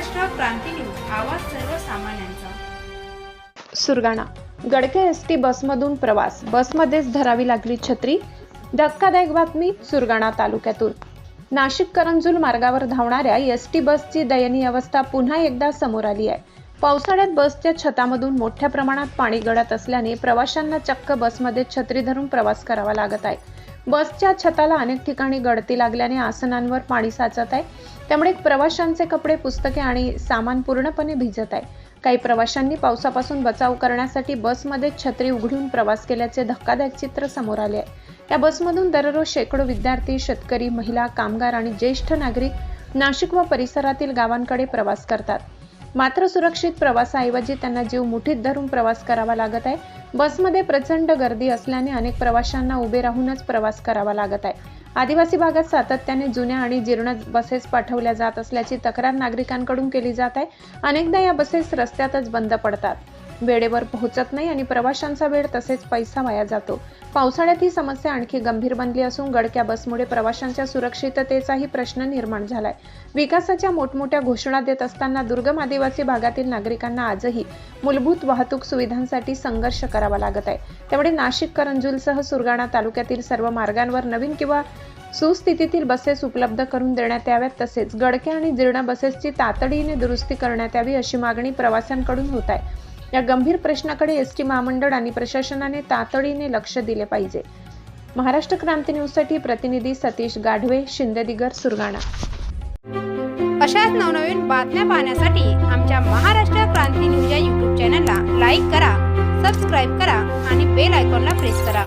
महाराष्ट्र क्रांती news, आवाज सर्वसामान्यांचा। Surgana गडके ST बसमधून प्रवास, बसमध्येच धरावी लागली छत्री। धक्कादायक बातमी सुरगाणा तालुक्यातून। नाशिक करंजूल मार्गावर धावणाऱ्या एसटी बसची दयनीय अवस्था पुन्हा एकदा समोर आली आहे। पावसाळ्यात बसच्या छतामधून मोठ्या प्रमाणात पाणी गळत असल्याने प्रवाशांना चक्क बसमध्ये छत्री धरून प्रवास करावा लागत आहे। बसच्या छताला अनेक ठिकाणी गळती लागल्याने आसनांवर पाणी साचत आहे, त्यामुळे प्रवाशांचे कपडे, पुस्तके आणि सामान पूर्णपणे भिजत आहे। काही प्रवाशांनी पावसापासून बचाव करण्यासाठी बसमध्ये छत्री उघडून प्रवास केल्याचे धक्कादायक चित्र समोर आले आहे। या बसमधून दररोज शेकडो विद्यार्थी, शेतकरी, महिला, कामगार आणि ज्येष्ठ नागरिक नाशिक व परिसरातील गावांकडे प्रवास करतात। मात्र सुरक्षित प्रवासाऐवजी त्यांना जीव मुठीत धरून प्रवास करावा लागत आहे। बसमध्ये प्रचंड गर्दी असल्याने अनेक प्रवाशांना उभे राहूनच प्रवास करावा लागत आहे। आदिवासी भागात सातत्याने जुन्या आणि जीर्ण बसेस पाठवल्या जात असल्याची तक्रार नागरिकांकडून केली जात आहे। अनेकदा या बसेस रस्त्यातच बंद पडतात, वेळेवर पोहोचत नाही आणि प्रवाशांचा वेळ तसेच पैसा वाया जातो। पावसाळ्यात ही समस्या आणखी गंभीर बनली असून गडक्या बसमुळे प्रवाशांच्या सुरक्षिततेचाही प्रश्न निर्माण झालाय। विकासाच्या मोठमोठ्या घोषणा देत असताना दुर्गम आदिवासी भागातील नागरिकांना आजही मूलभूत वाहतूक सुविधांसाठी संघर्ष करावा लागत आहे। त्यामुळे नाशिक करंजूलसह सुरगाणा तालुक्यातील सर्व मार्गांवर नवीन किंवा सुस्थितीतील बसेस उपलब्ध करून देण्यात याव्यात, तसेच गडके आणि जीर्ण बसेसची तातडीने दुरुस्ती करण्यात यावी अशी मागणी प्रवाशांकडून होत आहे। या गंभीर प्रश्नाकडे एसटी महामंडळ आणि प्रशासनाने तातडीने लक्ष दिले पाहिजे। महाराष्ट्र क्रांती न्यूजसाठी प्रतिनिधी सतीश गाढवे, शिंदेदिगर, सुरगाणा। अशाच नवनवीन बातम्या पाहण्यासाठी आमच्या महाराष्ट्र क्रांती न्यूज या YouTube चॅनलला लाईक करा, सबस्क्राईब करा आणि बेल आयकॉनला प्रेस करा।